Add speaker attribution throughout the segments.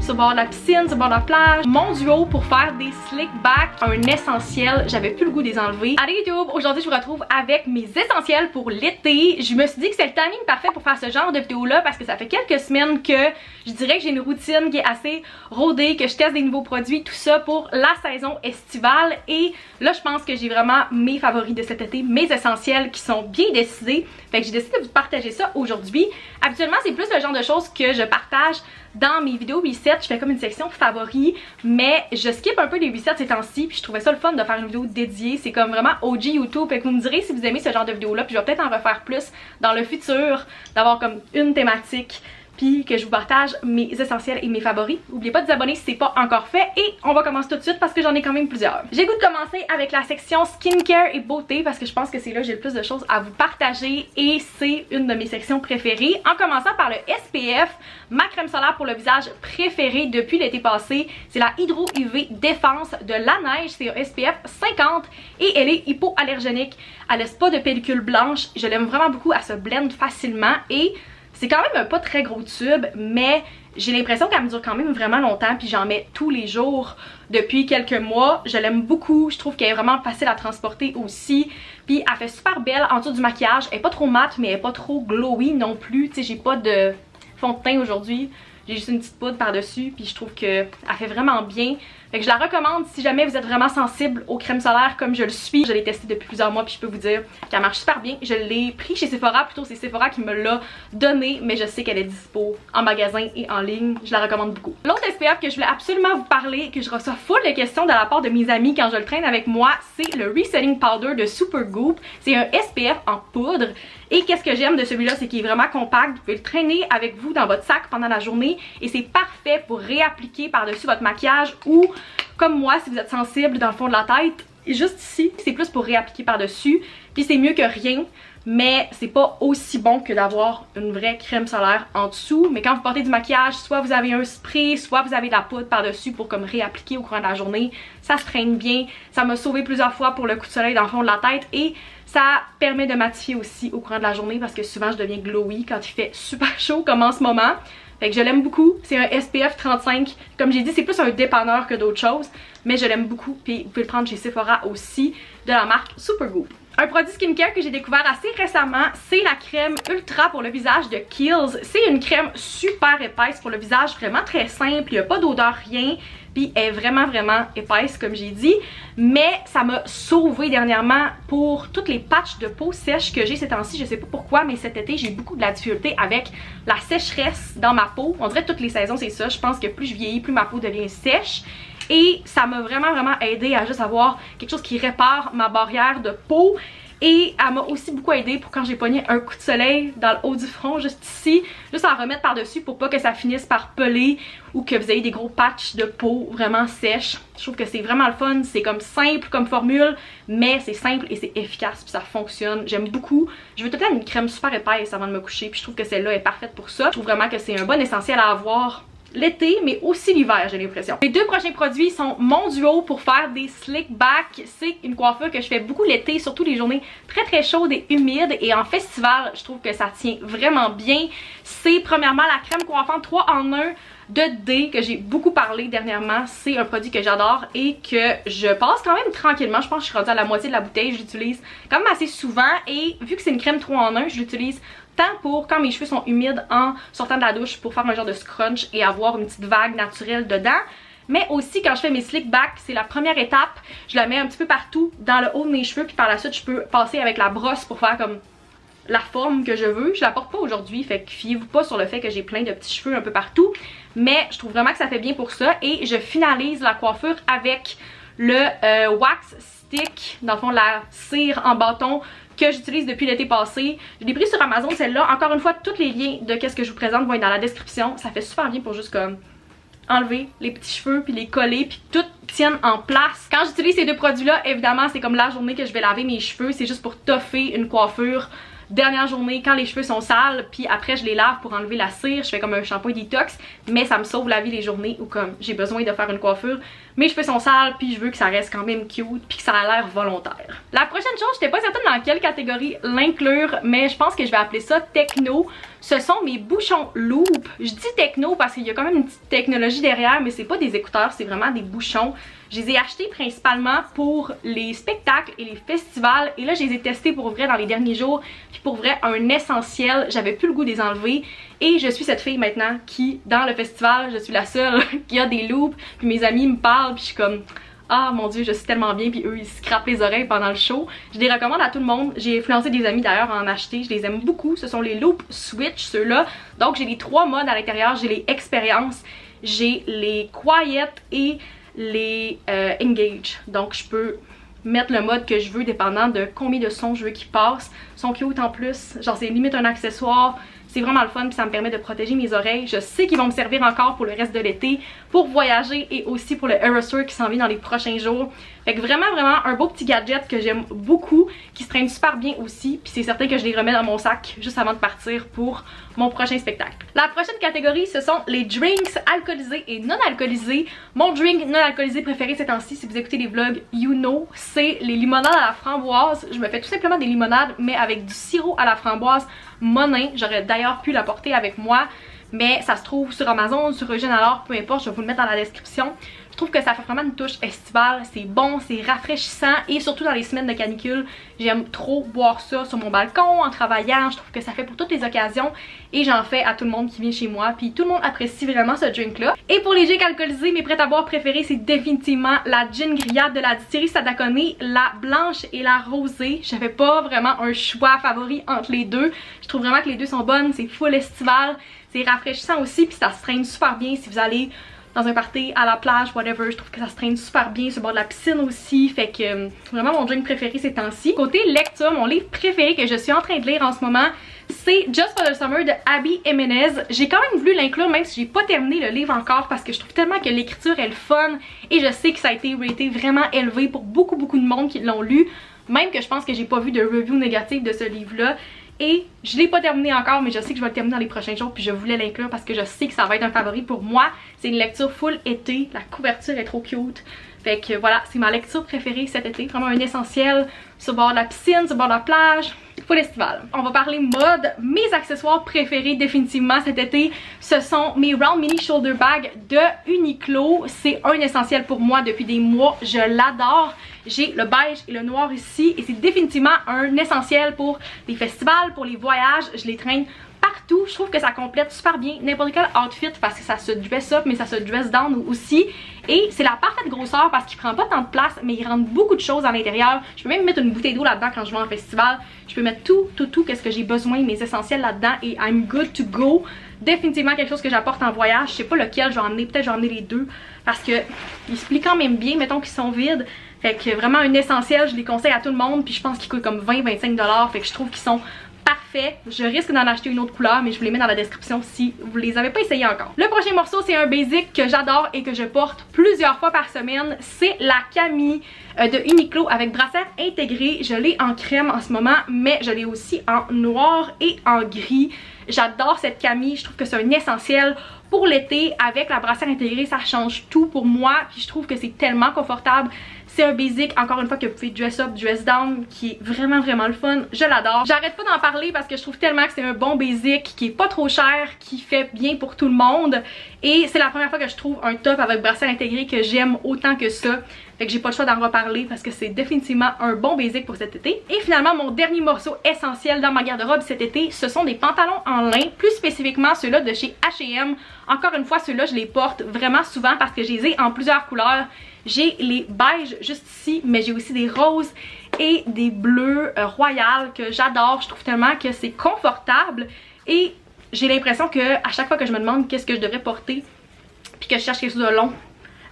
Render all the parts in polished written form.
Speaker 1: sur le bord de la piscine, sur le bord de la plage. Mon duo pour faire des slick back, un essentiel, j'avais plus le goût de les enlever. Allez YouTube, aujourd'hui je vous retrouve avec mes essentiels pour l'été. Je me suis dit que c'est le timing parfait pour faire ce genre de vidéo là parce que ça fait quelques semaines que je dirais que j'ai une routine qui est assez rodée, que je teste des nouveaux produits, tout ça pour la saison estivale. Et là je pense que j'ai vraiment mes favoris de cet été, mes essentiels qui sont bien décidés. Fait que j'ai décidé de vous partager ça aujourd'hui. Habituellement c'est plus le genre de choses que je partage dans mes vidéos resets. Je fais comme une section favoris, mais je skip un peu les resets ces temps-ci, puis je trouvais ça le fun de faire une vidéo dédiée. C'est comme vraiment OG YouTube, fait que vous me direz si vous aimez ce genre de vidéo là, puis je vais peut-être en refaire plus dans le futur, d'avoir comme une thématique puis que je vous partage mes essentiels et mes favoris. N'oubliez pas de vous abonner si c'est pas encore fait et on va commencer tout de suite parce que j'en ai quand même plusieurs. J'ai goût de commencer avec la section skincare et beauté parce que je pense que c'est là que j'ai le plus de choses à vous partager et c'est une de mes sections préférées. En commençant par le SPF, ma crème solaire pour le visage préférée depuis l'été passé, c'est la Hydro UV Défense de La Neige, c'est un SPF 50 et elle est hypoallergénique. Elle laisse pas de pellicule blanche, je l'aime vraiment beaucoup, elle se blende facilement et c'est quand même un pas très gros tube, mais j'ai l'impression qu'elle me dure quand même vraiment longtemps puis j'en mets tous les jours depuis quelques mois. Je l'aime beaucoup, je trouve qu'elle est vraiment facile à transporter aussi. Puis elle fait super belle en dessous du maquillage, elle est pas trop mate mais elle est pas trop glowy non plus. Tu sais, j'ai pas de fond de teint aujourd'hui, j'ai juste une petite poudre par-dessus puis je trouve qu'elle fait vraiment bien. Fait que je la recommande si jamais vous êtes vraiment sensible aux crèmes solaires comme je le suis. Je l'ai testée depuis plusieurs mois puis je peux vous dire qu'elle marche super bien. Je l'ai pris chez Sephora, plutôt c'est Sephora qui me l'a donné, mais je sais qu'elle est dispo en magasin et en ligne. Je la recommande beaucoup. L'autre SPF que je voulais absolument vous parler, que je reçois full de questions de la part de mes amis quand je le traîne avec moi, c'est le Resetting Powder de Supergoop. C'est un SPF en poudre. Et qu'est-ce que j'aime de celui-là, c'est qu'il est vraiment compact. Vous pouvez le traîner avec vous dans votre sac pendant la journée et c'est parfait pour réappliquer par-dessus votre maquillage ou comme moi, si vous êtes sensible dans le fond de la tête, juste ici, c'est plus pour réappliquer par-dessus. Puis c'est mieux que rien, mais c'est pas aussi bon que d'avoir une vraie crème solaire en dessous. Mais quand vous portez du maquillage, soit vous avez un spray, soit vous avez de la poudre par-dessus pour comme réappliquer au courant de la journée. Ça se traîne bien. Ça m'a sauvé plusieurs fois pour le coup de soleil dans le fond de la tête et ça permet de matifier aussi au courant de la journée parce que souvent je deviens glowy quand il fait super chaud comme en ce moment. Fait que je l'aime beaucoup, c'est un SPF 35, comme j'ai dit c'est plus un dépanneur que d'autres choses, mais je l'aime beaucoup puis vous pouvez le prendre chez Sephora aussi de la marque Supergoop. Un produit skincare que j'ai découvert assez récemment, c'est la crème Ultra pour le visage de Kiehl's. C'est une crème super épaisse pour le visage, vraiment très simple, il n'y a pas d'odeur, rien. Puis elle est vraiment épaisse comme j'ai dit, mais ça m'a sauvée dernièrement pour toutes les patchs de peau sèche que j'ai ces temps-ci. Je sais pas pourquoi, mais cet été j'ai beaucoup de la difficulté avec la sécheresse dans ma peau. On dirait que toutes les saisons c'est ça, je pense que plus je vieillis, plus ma peau devient sèche. Et ça m'a vraiment aidé à juste avoir quelque chose qui répare ma barrière de peau. Et elle m'a aussi beaucoup aidé pour quand j'ai pogné un coup de soleil dans le haut du front, juste ici, juste en remettre par-dessus pour pas que ça finisse par peler ou que vous ayez des gros patchs de peau vraiment sèches. Je trouve que c'est vraiment le fun, c'est comme simple comme formule, mais c'est simple et c'est efficace puis ça fonctionne. J'aime beaucoup. Je veux tout le temps une crème super épaisse avant de me coucher puis je trouve que celle-là est parfaite pour ça. Je trouve vraiment que c'est un bon essentiel à avoir l'été, mais aussi l'hiver, j'ai l'impression. Les deux prochains produits sont mon duo pour faire des slick back. C'est une coiffure que je fais beaucoup l'été, surtout les journées très chaudes et humides. Et en festival, je trouve que ça tient vraiment bien. C'est premièrement la crème coiffante 3 en 1 de D que j'ai beaucoup parlé dernièrement. C'est un produit que j'adore et que je passe quand même tranquillement. Je pense que je suis rendue à la moitié de la bouteille. Je l'utilise quand même assez souvent et vu que c'est une crème 3 en 1, je l'utilise tant pour quand mes cheveux sont humides en sortant de la douche pour faire un genre de scrunch et avoir une petite vague naturelle dedans. Mais aussi quand je fais mes slick back, c'est la première étape. Je la mets un petit peu partout dans le haut de mes cheveux puis par la suite je peux passer avec la brosse pour faire comme la forme que je veux. Je la porte pas aujourd'hui, fait que fiez-vous pas sur le fait que j'ai plein de petits cheveux un peu partout. Mais je trouve vraiment que ça fait bien pour ça. Et je finalise la coiffure avec le wax stick, dans le fond la cire en bâton que j'utilise depuis l'été passé. Je l'ai pris sur Amazon celle-là. Encore une fois, tous les liens de qu'est-ce que je vous présente vont être dans la description. Ça fait super bien pour juste comme enlever les petits cheveux puis les coller puis que tout tienne en place. Quand j'utilise ces deux produits-là, évidemment, c'est comme la journée que je vais laver mes cheveux. C'est juste pour toffer une coiffure dernière journée quand les cheveux sont sales, puis après je les lave pour enlever la cire, je fais comme un shampoing détox, mais ça me sauve la vie les journées où comme j'ai besoin de faire une coiffure, mes cheveux sont sales puis je veux que ça reste quand même cute puis que ça a l'air volontaire. La prochaine chose, j'étais pas certaine dans quelle catégorie l'inclure, mais je pense que je vais appeler ça techno. ce sont mes bouchons loop. Je dis techno parce qu'il y a quand même une petite technologie derrière, mais c'est pas des écouteurs, c'est vraiment des bouchons. Je les ai achetés principalement pour les spectacles et les festivals, et là je les ai testés pour vrai dans les derniers jours, puis pour vrai un essentiel, j'avais plus le goût de les enlever, et je suis cette fille maintenant qui, dans le festival, je suis la seule qui a des loops, puis mes amis me parlent, puis je suis comme... Ah mon dieu, je suis tellement bien, puis eux ils se crapent les oreilles pendant le show. Je les recommande à tout le monde. J'ai influencé des amis d'ailleurs à en acheter, je les aime beaucoup. Ce sont les Loop Switch, ceux-là. Donc j'ai les 3 modes à l'intérieur, j'ai les Expériences, j'ai les Quiet et les Engage. Donc je peux mettre le mode que je veux dépendant de combien de sons je veux qu'ils passent. Ils sont cute en plus, genre c'est limite un accessoire. C'est vraiment le fun, puis ça me permet de protéger mes oreilles. Je sais qu'ils vont me servir encore pour le reste de l'été, pour voyager et aussi pour le Eras Tour qui s'en vient dans les prochains jours. Fait que vraiment un beau petit gadget que j'aime beaucoup, qui se traîne super bien aussi, puis c'est certain que je les remets dans mon sac juste avant de partir pour mon prochain spectacle. La prochaine catégorie, ce sont les drinks alcoolisés et non alcoolisés. Mon drink non alcoolisé préféré ces temps-ci, si vous écoutez les vlogs, you know, c'est les limonades à la framboise. Je me fais tout simplement des limonades, mais avec du sirop à la framboise Monin. J'aurais d'ailleurs pu l'apporter avec moi, mais ça se trouve sur Amazon, sur Eugène alors, peu importe, je vais vous le mettre dans la description. Je trouve que ça fait vraiment une touche estivale, c'est bon, c'est rafraîchissant, et surtout dans les semaines de canicule, j'aime trop boire ça sur mon balcon, en travaillant. Je trouve que ça fait pour toutes les occasions, et j'en fais à tout le monde qui vient chez moi, puis tout le monde apprécie vraiment ce drink là. Et pour les drinks alcoolisés, mes prêts à boire préférés, c'est définitivement la gin grillade de la distillerie Sadakone, la blanche et la rosée. J'avais pas vraiment un choix favori entre les deux, je trouve vraiment que les deux sont bonnes, c'est full estival, c'est rafraîchissant aussi, puis ça se traîne super bien si vous allez dans un party, à la plage, whatever. Je trouve que ça se traîne super bien sur le bord de la piscine aussi. Fait que vraiment mon drink préféré ces temps-ci. Côté lecture, mon livre préféré que je suis en train de lire en ce moment, c'est Just for the Summer de Abby Jimenez. J'ai quand même voulu l'inclure même si j'ai pas terminé le livre encore, parce que je trouve tellement que l'écriture est le fun, et je sais que ça a été raté vraiment élevé pour beaucoup de monde qui l'ont lu. Même que je pense que j'ai pas vu de review négative de ce livre-là. Et je l'ai pas terminé encore, mais je sais que je vais le terminer dans les prochains jours, puis je voulais l'inclure parce que je sais que ça va être un favori pour moi. C'est une lecture full été, la couverture est trop cute. Fait que voilà, c'est ma lecture préférée cet été, vraiment un essentiel sur le bord de la piscine, sur le bord de la plage, full estival. On va parler mode. Mes accessoires préférés définitivement cet été, ce sont mes Round Mini Shoulder Bag de Uniqlo. C'est un essentiel pour moi depuis des mois, je l'adore. J'ai le beige et le noir ici, et c'est définitivement un essentiel pour les festivals, pour les voyages. Je les traîne partout. Je trouve que ça complète super bien n'importe quel outfit parce que ça se dress up mais ça se dress down aussi. Et c'est la parfaite grosseur parce qu'il prend pas tant de place, mais il rentre beaucoup de choses à l'intérieur. Je peux même mettre une bouteille d'eau là-dedans quand je vais en festival. Je peux mettre tout qu'est-ce que j'ai besoin, mes essentiels là-dedans, et I'm good to go. Définitivement quelque chose que j'apporte en voyage. Je sais pas lequel je vais emmener, peut-être je vais emmener les deux parce que ils se plient quand même bien, mettons qu'ils sont vides. Fait que vraiment un essentiel, je les conseille à tout le monde, puis je pense qu'ils coûtent comme 20-25$, fait que je trouve qu'ils sont parfaits. Je risque d'en acheter une autre couleur, mais je vous les mets dans la description si vous les avez pas essayés encore. Le prochain morceau, c'est un basic que j'adore et que je porte plusieurs fois par semaine. C'est la Camille de Uniqlo avec brassière intégrée. Je l'ai en crème en ce moment, mais je l'ai aussi en noir et en gris. J'adore cette Camille, je trouve que c'est un essentiel pour l'été. Avec la brassière intégrée, ça change tout pour moi, puis je trouve que c'est tellement confortable. C'est un basic, encore une fois, que vous pouvez dress up, dress down, qui est vraiment le fun. Je l'adore. J'arrête pas d'en parler parce que je trouve tellement que c'est un bon basic qui est pas trop cher, qui fait bien pour tout le monde. Et c'est la première fois que je trouve un top avec brassière intégrée que j'aime autant que ça. Fait que j'ai pas le choix d'en reparler parce que c'est définitivement un bon basic pour cet été. Et finalement, mon dernier morceau essentiel dans ma garde-robe cet été, ce sont des pantalons en lin, plus spécifiquement ceux-là de chez H&M. Encore une fois, ceux-là, je les porte vraiment souvent parce que je les ai en plusieurs couleurs. J'ai les beiges juste ici, mais j'ai aussi des roses et des bleus royales que j'adore. Je trouve tellement que c'est confortable, et j'ai l'impression que à chaque fois que je me demande qu'est-ce que je devrais porter puis que je cherche quelque chose de long,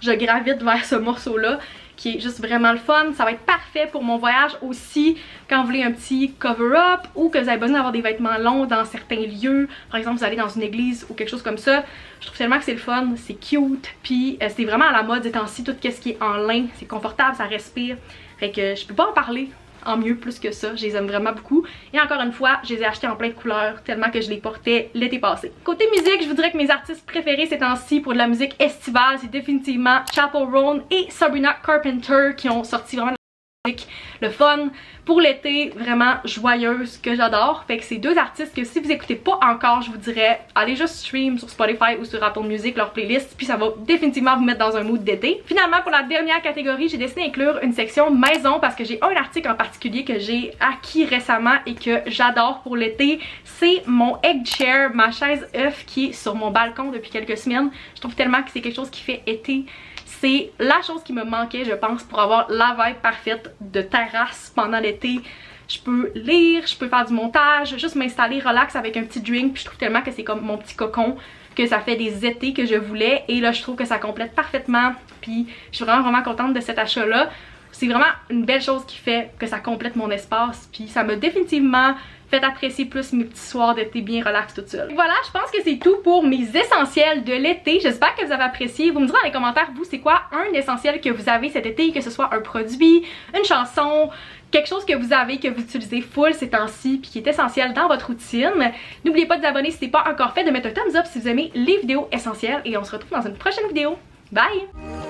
Speaker 1: je gravite vers ce morceau-là qui est juste vraiment le fun. Ça va être parfait pour mon voyage aussi quand vous voulez un petit cover-up ou que vous avez besoin d'avoir des vêtements longs dans certains lieux. Par exemple, vous allez dans une église ou quelque chose comme ça. Je trouve tellement que c'est le fun, c'est cute, puis c'est vraiment à la mode ces temps-ci, tout ce qui est en lin. C'est confortable, ça respire. Fait que je peux pas en parler en mieux plus que ça, je les aime vraiment beaucoup. Et encore une fois, je les ai achetés en plein de couleurs tellement que je les portais l'été passé. Côté musique, je vous dirais que mes artistes préférés ces temps-ci pour de la musique estivale, c'est définitivement Chappell Roan et Sabrina Carpenter qui ont sorti vraiment de la musique le fun pour l'été, vraiment joyeuse, que j'adore. Fait que c'est deux artistes que si vous écoutez pas encore, je vous dirais, allez juste stream sur Spotify ou sur Apple Music leur playlist, puis ça va définitivement vous mettre dans un mood d'été. Finalement, pour la dernière catégorie, j'ai décidé d'inclure une section maison parce que j'ai un article en particulier que j'ai acquis récemment et que j'adore pour l'été. C'est mon egg chair, ma chaise œuf qui est sur mon balcon depuis quelques semaines. Je trouve tellement que c'est quelque chose qui fait été. C'est la chose qui me manquait, je pense, pour avoir la vibe parfaite de terrasse pendant l'été. Je peux lire, je peux faire du montage, juste m'installer relax avec un petit drink, puis je trouve tellement que c'est comme mon petit cocon, que ça fait des étés que je voulais, et là je trouve que ça complète parfaitement, puis je suis vraiment contente de cet achat là. C'est vraiment une belle chose qui fait que ça complète mon espace, puis ça m'a définitivement fait apprécier plus mes petits soirs d'été bien relax toute seule. Voilà, je pense que c'est tout pour mes essentiels de l'été. J'espère que vous avez apprécié. Vous me direz dans les commentaires, vous, c'est quoi un essentiel que vous avez cet été, que ce soit un produit, une chanson, quelque chose que vous avez, que vous utilisez full ces temps-ci, puis qui est essentiel dans votre routine. N'oubliez pas de vous abonner si ce n'est pas encore fait, de mettre un thumbs up si vous aimez les vidéos essentielles, et on se retrouve dans une prochaine vidéo. Bye!